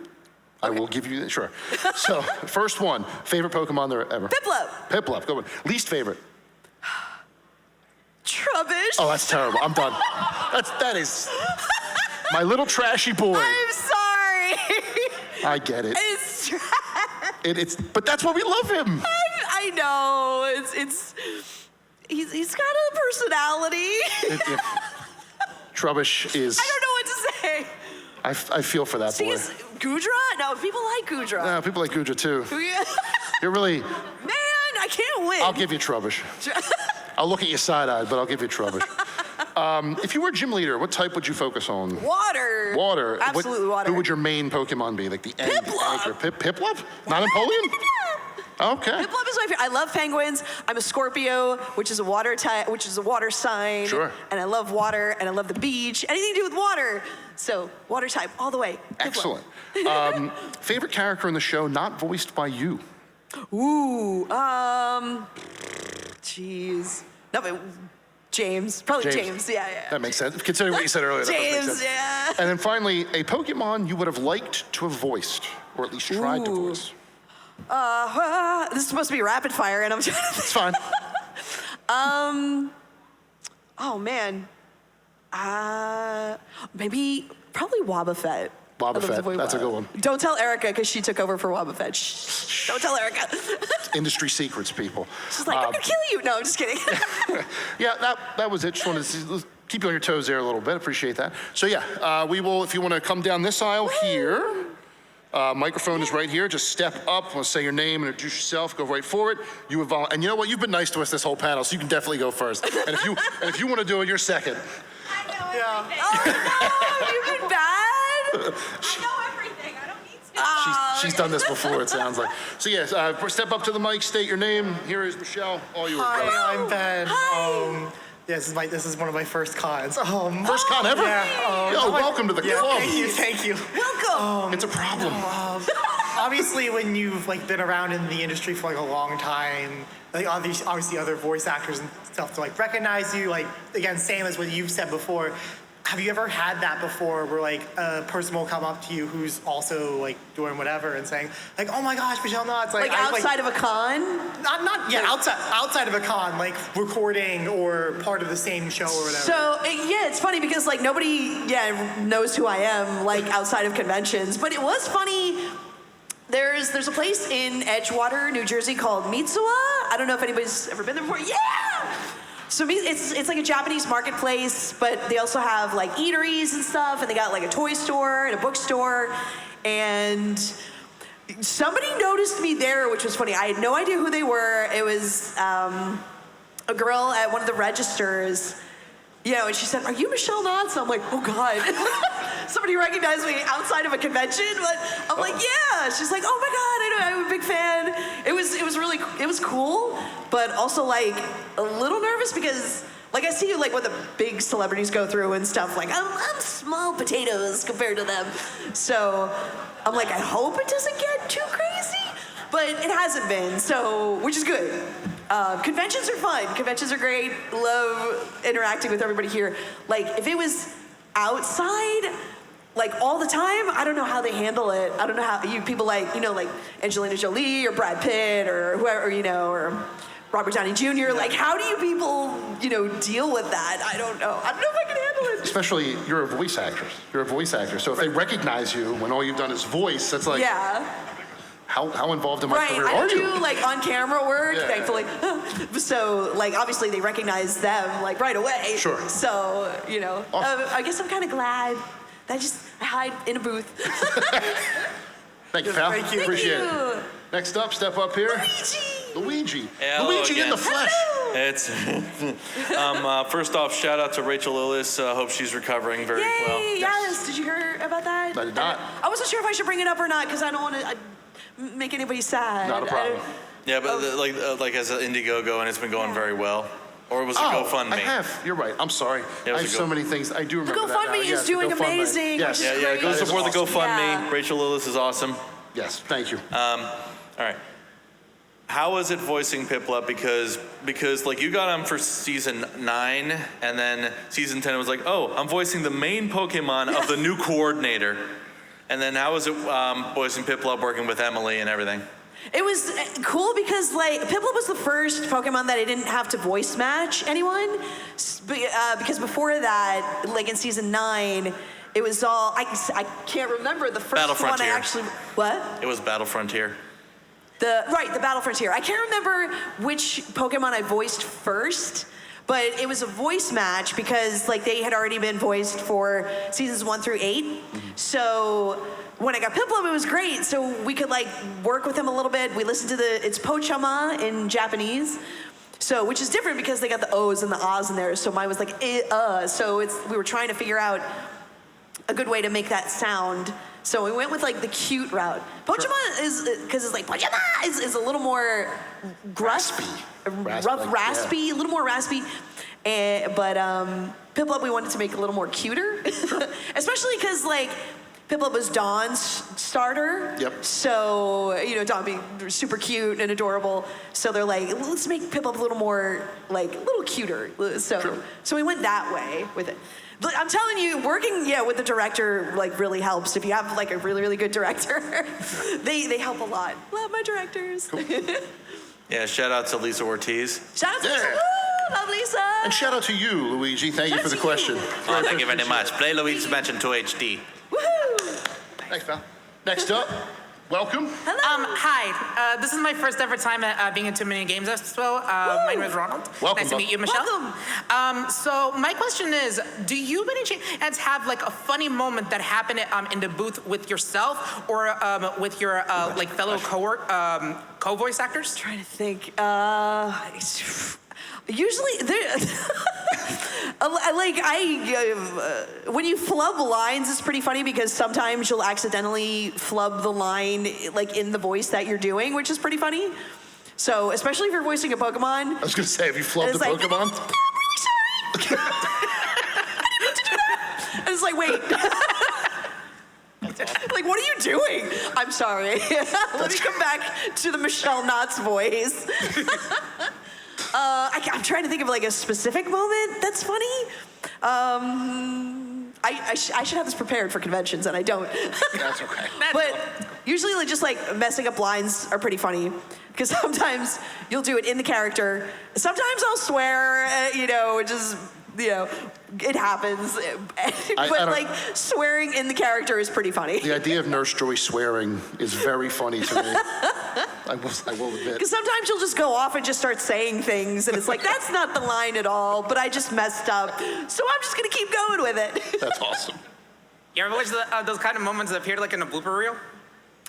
I will give you, sure. So, first one, favorite Pokemon there ever? Piplup. Piplup, good one. Least favorite? Trubbish. Oh, that's terrible. I'm done. That is my little trashy boy. I'm sorry. I get it. It's trash. But that's why we love him. I know. He's got a personality. Trubbish is. I don't know what to say. I feel for that boy. Gudra? No, people like Gudra. No, people like Gudra too. Yeah. You're really. Man, I can't win. I'll give you Trubbish. I'll look at you side-eyed, but I'll give you Trubbish. If you were gym leader, what type would you focus on? Water. Water. Absolutely water. Who would your main Pokemon be? Like the anchor? Piplup? Not Napoleon? Okay. Piplup is my favorite. I love penguins. I'm a Scorpio, which is a water type, which is a water sign. Sure. And I love water, and I love the beach. Anything to do with water. So water type all the way. Excellent. Favorite character in the show not voiced by you? Ooh. Jeez. No, but James. Probably James. Yeah. That makes sense. Considering what you said earlier, that does make James, sense. yeah. And then finally, a Pokemon you would have liked to have voiced, or at least tried to voice. This is supposed to be rapid fire, and I'm trying to It's fine. Oh, man. Probably Wobbuffet. Wobbuffet, that's a good one. Don't tell Erica, because she took over for Wobbuffet. Shh. Don't tell Erica. Industry secrets, people. She's like, I'm gonna kill you. No, I'm just kidding. Yeah, that was it. Just wanted to keep you on your toes there a little bit. Appreciate that. So yeah, we will, if you want to come down this aisle here, microphone is right here. Just step up, want to say your name and introduce yourself, go right for it. You have, and you know what? You've been nice to us this whole panel, so you can definitely go first. And if you want to do it, you're second. I know everything. Oh, no, you've been bad. I know everything. I don't need to. She's done this before, it sounds like. So yes, step up to the mic, state your name. Here is Michelle. All yours. Hi, I'm Ben. Hi. Yeah, this is one of my first cons. First con ever? Yeah. Yo, welcome to the club. Thank you. Welcome. It's a problem. Obviously, when you've been around in the industry for a long time, obviously other voice actors and stuff to recognize you. Again, same as what you've said before. Have you ever had that before, where a person will come up to you who's also doing whatever and saying oh my gosh, Michele Knotz, Outside of a con? outside of a con, recording or part of the same show or whatever. So yeah, it's funny because nobody knows who I am outside of conventions. But it was funny. There's a place in Edgewater, New Jersey called Mitsuwa. I don't know if anybody's ever been there before. Yeah. So it's like a Japanese marketplace, but they also have eateries and stuff, and they got a toy store and a bookstore, and somebody noticed me there, which was funny. I had no idea who they were. It was a girl at one of the registers, and she said, "Are you Michele Knotz?" I'm like, "Oh God." Somebody recognized me outside of a convention, but I'm like, yeah. She's like, oh my God, I'm a big fan. It was cool, but also a little nervous because I see what the big celebrities go through and stuff. I'm small potatoes compared to them. So I'm I hope it doesn't get too crazy, but it hasn't been, so, which is good. Conventions are fun. Conventions are great. Love interacting with everybody here. If it was outside, all the time, I don't know how they handle it. I don't know how you people Angelina Jolie or Brad Pitt or whoever, or Robert Downey Jr. How do you people, deal with that? I don't know. I don't know if I can handle it. Especially, you're a voice actor. So if they recognize you when all you've done is voice, that's yeah. How involved in my career I are you? don't do on-camera work, Yeah. thankfully. So obviously they recognize them right away. Sure. So Awesome. I guess I'm kind of glad that I hide in a booth. Thank you, pal. Thank you. Appreciate Thank it. Next up, step up here. Luigi. Hello Luigi again. in the flesh. It's first off, shout out to Rachel Lillis. Hope she's recovering very Yay, well. yes. Did you hear about that? I did not. I wasn't sure if I should bring it up or not because I don't want to make anybody sad. Not a problem. Yeah, but as an Indiegogo, and it's been going very well. Or was it GoFundMe? I have. You're right. I'm sorry. Yeah, it I was have so many things. I do remember that now. GoFundMe is Yes, doing GoFundMe. amazing. Yes. Yeah, go That is support the awesome. GoFundMe. Yeah. Rachel Lillis is awesome. Yes. Thank you. All right. How was it voicing Piplup? Because you got on for season 9, and then season 10 was oh, I'm voicing the main Pokemon of the new coordinator. And then how was it voicing Piplup, working with Emily and everything? It was cool because Piplup was the first Pokemon that I didn't have to voice match anyone. Because before that, in season 9, it was all, I can't remember the first Battle one Frontier. I actually, what? It was Battle Frontier. The Battle Frontier. I can't remember which Pokemon I voiced first, but it was a voice match because they had already been voiced for seasons 1 through 8. So when I got Piplup, it was great. So we could work with him a little bit. We listened to it's Pochama in Japanese. So, which is different because they got the O's and the A's in there. So mine was So we were trying to figure out a good way to make that sound. So we went with the cute route. Pochama is, because it's Pochama is a little more gruff, raspy, a little more raspy. But Piplup we wanted to make a little more cuter. Especially because Piplup was Dawn's starter. Yep. So, you know, Dawn being super cute and adorable. So they're like, let's make Piplup a little more, like, a little cuter. So we went that way with it. But I'm telling you, working, with the director, like, really helps. If you have, like, a really, really good director, they help a lot. Love my directors. Cool. Yeah, shout out to Lisa Ortiz. Shout out to Lisa. Woo, love Lisa. And shout out to you, Luigi. Thank you for the question. Oh, thank you very much. Play Luigi's Mansion 2 HD. Woohoo. Thanks, pal. Next up, welcome. Hello. Hi, this is my first ever time at being at TooManyGames Expo. My name is Ronald. Welcome, Nice to meet you, Michelle. Welcome. So my question is, do you by any chance have like a funny moment that happened in the booth with yourself or with your like fellow co-voice actors? Trying to think. Usually, there, when you flub lines, it's pretty funny because sometimes you'll accidentally flub the line like in the voice that you're doing, which is pretty funny. So, especially if you're voicing a Pokemon. I was going to say, have you flubbed the It's like, Pokemon? I'm really sorry. I didn't mean to do that. And it's like, wait. Like, what are you doing? I'm sorry. Let me come back to the Michele Knotz voice. I'm trying to think of like a specific moment that's funny. I should have this prepared for conventions, and I don't. That's okay. But usually, like, just like messing up lines are pretty funny because sometimes you'll do it in the character. Sometimes I'll swear, it happens. But like swearing in the character is pretty funny. The idea of Nurse Joy swearing is very funny to me. I will admit. Because sometimes you'll just go off and just start saying things, and it's like, that's not the line at all, but I just messed up. So I'm just going to keep going with it. That's awesome. You ever watch those kind of moments that appeared like in a blooper reel?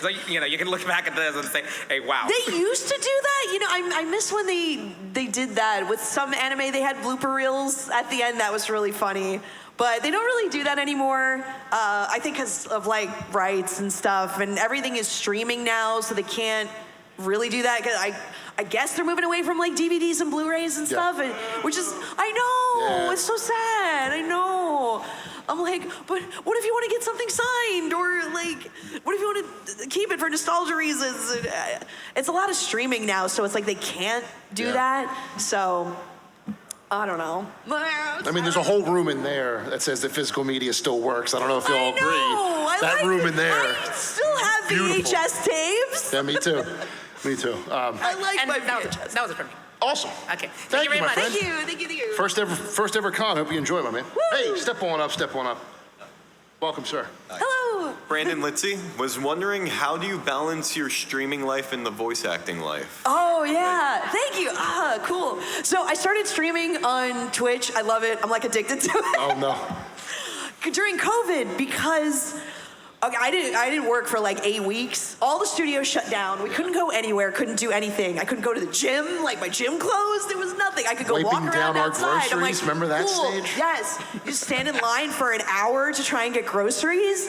Like, you can look back at this and say, hey, wow. They used to do that. I miss when they did that. With some anime, they had blooper reels at the end. That was really funny. But they don't really do that anymore. I think because of, like, rights and stuff. And everything is streaming now, so they can't really do that. Cause I guess they're moving away from, like, DVDs and Blu-rays and stuff. And, which is, I know. It's so sad. I know. I'm like, but what if you want to get something signed? Or, like, what if you want to keep it for nostalgia reasons? It's a lot of streaming now, so it's like they can't do that. So, I don't know. I mean, there's a whole room in there that says that physical media still works. I don't know if you all agree. That room in there. I still have Beautiful. VHS tapes. Yeah, me too. Me too. I like And my that was VHS. That was it for me. Awesome. Okay. Thank you very my much. friend. Thank you. First ever con. Hope you enjoy, my man. Hey, step on up. Welcome, sir. Hello. Brandon Litzy was wondering, how do you balance your streaming life and the voice acting life? Oh, yeah. Thank you. Cool. So I started streaming on Twitch. I love it. I'm like addicted to it. Oh, no. During COVID, because I didn't work for like 8 weeks. All the studios shut down. We couldn't go anywhere, couldn't do anything. I couldn't go to the gym. Like, my gym closed. There was nothing. I could go walk Wiping around down our outside. I'm like, groceries. Remember that cool. stage? Yes. You stand in line for an hour to try and get groceries.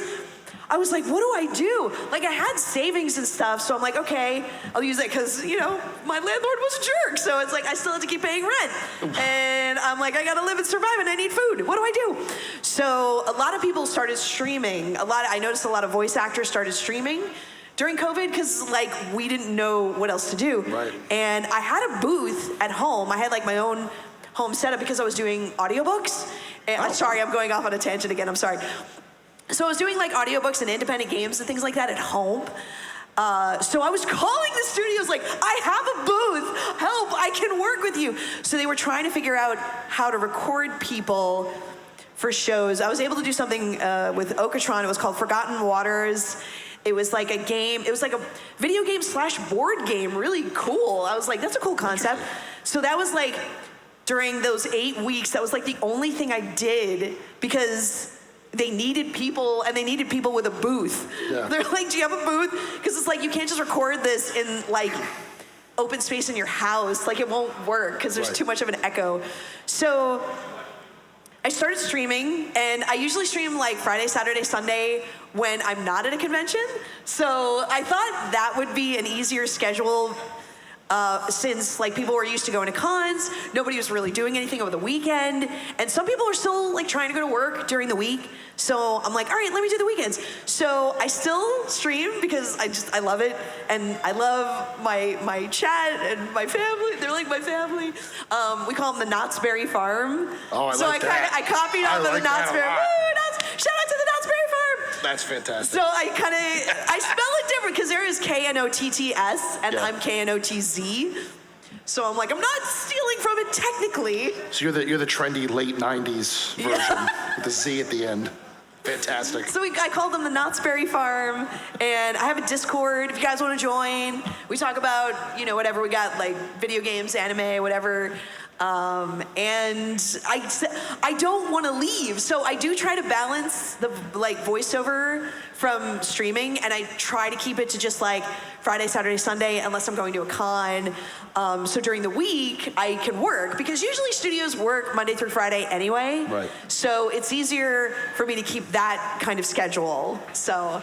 I was like, what do I do? Like, I had savings and stuff, so I'm like, okay, I'll use it because, my landlord was a jerk. So it's like, I still have to keep paying rent. And I'm like, I gotta live and survive and I need food. What do I do? So a lot of people started streaming. I noticed a lot of voice actors started streaming during COVID because, like, we didn't know what else to do. Right. And I had a booth at home. I had, like, my own home setup because I was doing audiobooks. And I'm sorry, I'm going off on a tangent again. I'm sorry. So I was doing like audiobooks and independent games and things like that at home. So I was calling the studios like, I have a booth, help, I can work with you. So they were trying to figure out how to record people for shows. I was able to do something with Okatron. It was called Forgotten Waters. It was like a game, it was like a video game / board game, really cool. I was like, that's a cool concept. So that was like, during those 8 weeks, that was like the only thing I did because they needed people, and they needed people with a booth. Yeah. They're like, do you have a booth? Because it's like, you can't just record this in like open space in your house. Like, it won't work because there's too much of an echo. So I started streaming, and I usually stream like Friday, Saturday, Sunday when I'm not at a convention. So I thought that would be an easier schedule since like people were used to going to cons, nobody was really doing anything over the weekend, and some people are still like trying to go to work during the week. So I'm like, all right, let me do the weekends. So I still stream because I love it, and I love my chat and my family. They're like my family. We call them the Knott's Berry Farm. Oh, I so like that. I copied off of the like that Knott's a Berry. lot. Woo, shout out to the Knott's Berry Farm. That's fantastic. So I spell it different because there is Knotts and Yeah. I'm Knotz. So I'm like, I'm not stealing from it technically. So you're the trendy late 90s version with the Z at the end. Fantastic. So I called them the Knott's Berry Farm, and I have a Discord if you guys want to join. We talk about, whatever we got, like video games, anime, whatever. And I don't want to leave, so I do try to balance the voiceover from streaming, and I try to keep it to just like Friday, Saturday, Sunday, unless I'm going to a con. So during the week, I can work, because usually studios work Monday through Friday anyway. Right. So it's easier for me to keep that kind of schedule. So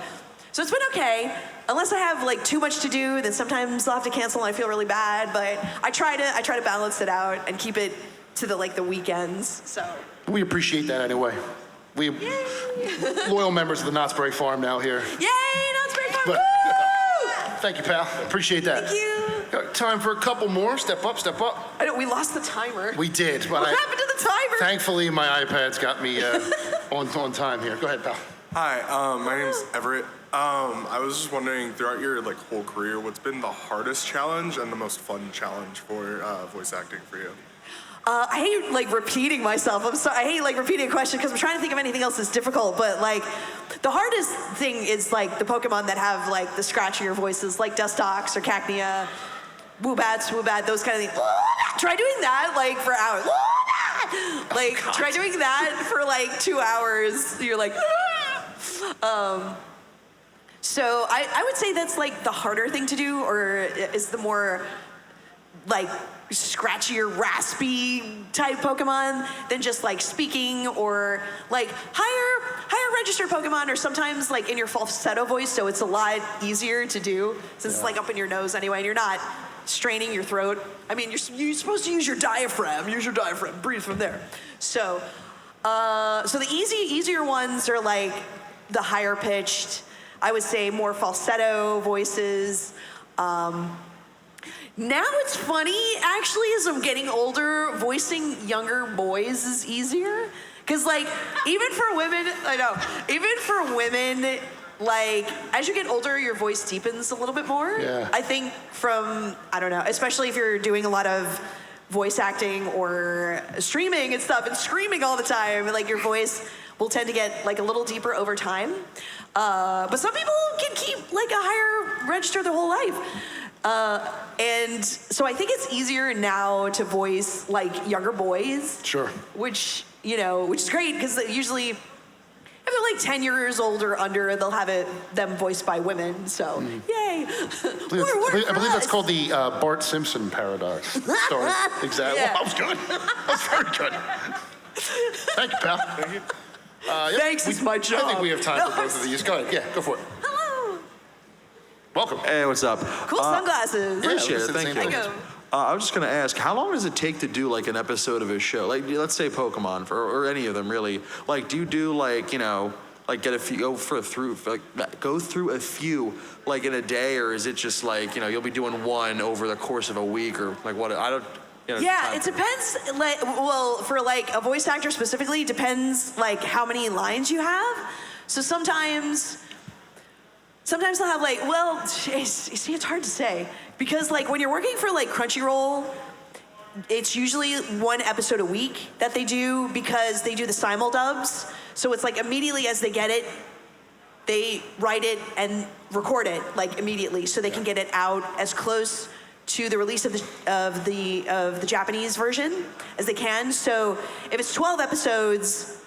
it's been okay. Unless I have like too much to do, then sometimes I'll have to cancel and I feel really bad. But I try to balance it out and keep it to the weekends. So We appreciate that anyway. We loyal members of the Knott's Berry Farm now here. yay, Knott's Berry Farm! But- Woo! Thank you, pal. Appreciate that. Thank you. Got time for a couple more. Step up, step up. I know we lost the timer. We did, but What happened to the timer? thankfully my iPad's got me on time here. Go ahead, pal. Hi, my name's Everett. I was just wondering, throughout your whole career, what's been the hardest challenge and the most fun challenge for voice acting for you? I hate repeating myself. I'm sorry. I hate repeating a question because I'm trying to think of anything else that's difficult. But the hardest thing is the Pokemon that have the scratchier voices, like Dustox or Cacnea, Woobat, those kind of things. Try doing that for hours. Try doing that for 2 hours. You're like. So I would say that's the harder thing to do, or is the more scratchier, raspy type Pokemon than just speaking, or higher registered Pokemon, or sometimes in your falsetto voice, so it's a lot easier to do since it's up in your nose anyway, and you're not straining your throat. I mean, you're supposed to use your diaphragm. Use your diaphragm. Breathe from there. So the easier ones are the higher pitched, I would say more falsetto voices. Now it's funny, actually, as I'm getting older, voicing younger boys is easier. Because even for women, as you get older, your voice deepens a little bit more. Yeah. I think especially if you're doing a lot of voice acting or streaming and stuff, and screaming all the time, your voice will tend to get a little deeper over time. But some people can keep a higher register their whole life. And so I think it's easier now to voice younger boys. Sure. Which is great, because usually if they're 10 years old or under, they'll have them voiced by women. So yay. I believe that's called the Bart Simpson paradox. Sorry. Exactly. Yeah. That was good. That was very good. Thank you, pal. Thank you. Thanks, it's my job. I think we have time for both of these. Go ahead. Yeah, go for it. Hello. Welcome. Hey, what's up? Cool sunglasses. Appreciate Yeah, it. Thank same you. thing. I was just gonna ask, how long does it take to do an episode of a show? Let's say Pokemon, or any of them really. Do you do get a few, go through a few in a day, or is it just you'll be doing one over the course of a week, or what? I don't. Yeah, it depends. For a voice actor specifically, it depends how many lines you have. So sometimes they'll have it's hard to say, because when you're working for Crunchyroll, it's usually one episode a week that they do, because they do the simul dubs. So it's immediately as they get it, they write it and record it immediately, so they can get it out as close to the release of the Japanese version as they can. So if it's 12 episodes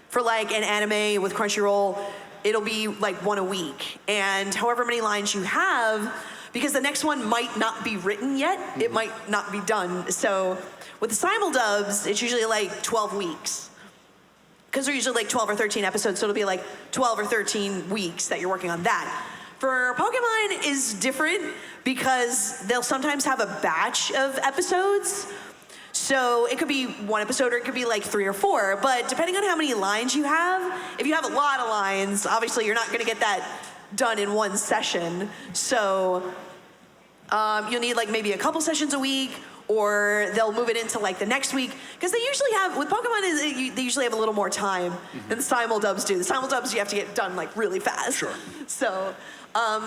for an anime with Crunchyroll, it'll be one a week. And however many lines you have, because the next one might not be written yet, it might not be done. So with the simul dubs, it's usually 12 weeks. Because they're usually 12 or 13 episodes, so it'll be 12 or 13 weeks that you're working on that. For Pokemon is different because they'll sometimes have a batch of episodes. So it could be one episode or it could be like 3 or 4, but depending on how many lines you have, if you have a lot of lines, obviously you're not gonna get that done in one session. So you'll need like maybe a couple sessions a week, or they'll move it into like the next week. Because they usually have, with Pokemon, they usually have a little more time than the simuldubs do. The simuldubs you have to get done like really fast. Sure. So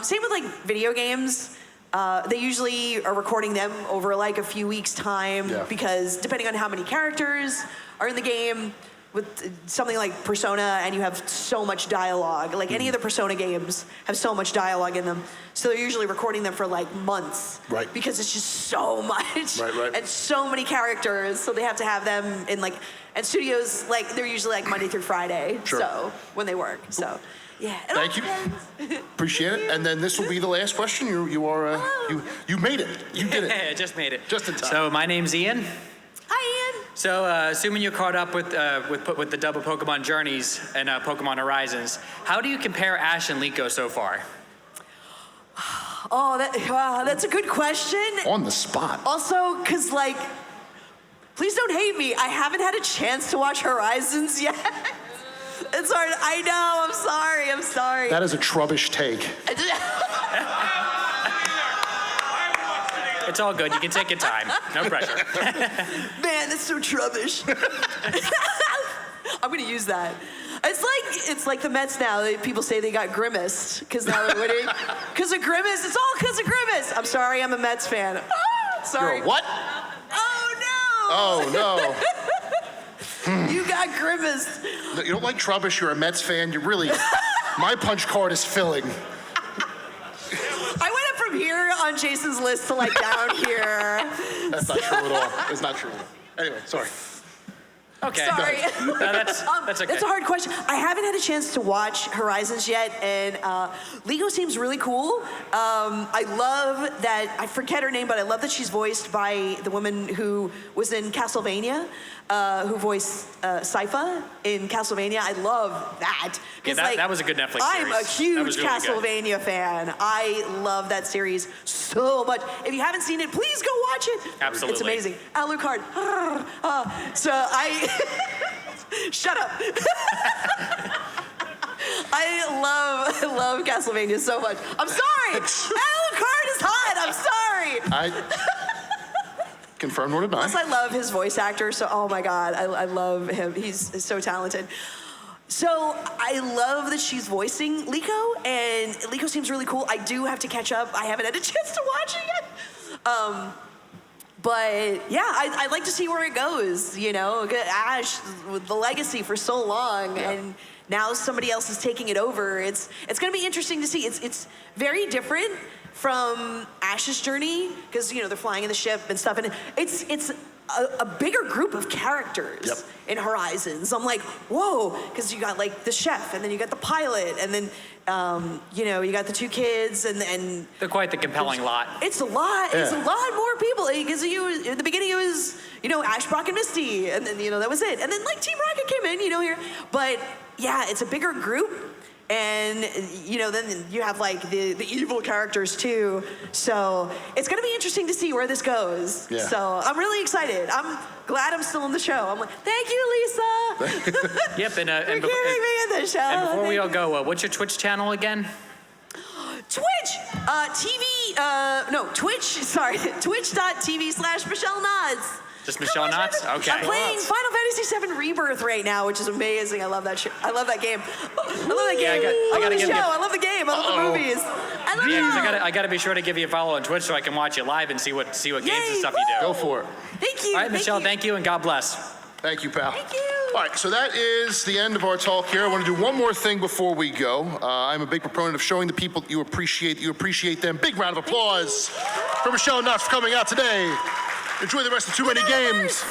same with like video games. They usually are recording them over like a few weeks' time because depending on how many characters are in the game, with something like Persona, and you have so much dialogue, like any of the Persona games have so much dialogue in them, so they're usually recording them for like months. Right. Because it's just so much. Right. And so many characters, so they have to have them in like, and studios, like they're usually like Monday through Friday, Sure. so when they work, so. Yeah. it all Thank you. depends. Appreciate it. And then this will be the last question. You made it. You did it. I just made it. Just in time. So my name's Ian. Hi, Ian. So assuming you're caught up with the double Pokemon Journeys and Pokemon Horizons, how do you compare Ash and Liko so far? Oh, that's a good question. On the spot. Also, because, like, please don't hate me. I haven't had a chance to watch Horizons yet. It's hard. I know. I'm sorry. That is a trubbish take. It's all good. You can take your time. No pressure. Man, that's so trubbish. I'm gonna use that. It's like the Mets now. People say they got grimaced because now they're winning. Because of Grimace. It's all because of Grimace. I'm sorry. I'm a Mets fan. Sorry. You're a what? Oh no. Oh no. You got grimaced. You don't like trubbish. You're a Mets fan. You really. My punch card is filling. I went up from here on Jason's list to like down here. That's not true at all. It's not true at all. Anyway, sorry. Okay. Sorry. No, that's okay. That's a hard question. I haven't had a chance to watch Horizons yet, and Liko seems really cool. I love that, I forget her name, but I love that she's voiced by the woman who was in Castlevania, who voiced Sypha in Castlevania. I love that. Yeah, 'Cause, that was a good Netflix I'm series. a huge That was really good. Castlevania fan. I love that series so much. If you haven't seen it, please go watch it. Absolutely. It's amazing. Alucard. So I... Shut up. I love Castlevania so much. I'm sorry. Alucard is hot. I'm sorry. I confirm nor deny. Plus, I love his voice actor. So, oh my God, I love him. He's so talented. So I love that she's voicing Liko, and Liko seems really cool. I do have to catch up. I haven't had a chance to watch it yet. But yeah, I'd like to see where it goes. You know, Ash with the legacy for so long, and now somebody else is taking it over. It's going to be interesting to see. It's very different from Ash's journey because they're flying in the ship and stuff, and it's a bigger group of characters in Horizons. I'm like, whoa, because you got like the chef, and then you got the pilot, and then you got the 2 kids, and They're quite the compelling lot. it's a lot. It's a lot more people because in the beginning it was Ash, Brock, and Misty, and then that was it, and then like Team Rocket came in here, but yeah, it's a bigger group. And then you have like the evil characters too. So it's gonna be interesting to see where this goes. Yeah. So I'm really excited. I'm glad I'm still in the show. I'm like, thank you, Lisa. Yep, and for keeping me in the show. and before we all Thank go, what's your Twitch channel again? Twitch, twitch.tv/Michele Knotz. Just Michele Knotz? Okay. I'm playing Final Fantasy VII Rebirth right now, which is amazing. I love that shit. I love that game. I love that Yeah, game. I I love gotta the give show. you- I love the game. I love the movies. I love Yeah, 'cause it. I gotta be sure to give you a follow on Twitch so I can watch you live and see what games and stuff you do. Go for it. Thank you. All right, Michele, thank you and God bless. Thank you, pal. Thank you. All right, so that is the end of our talk here. I want to do one more thing before we go. I'm a big proponent of showing the people that you appreciate them. Big round of applause for Michele Knotz for coming out today. Enjoy the rest of Too Many Games.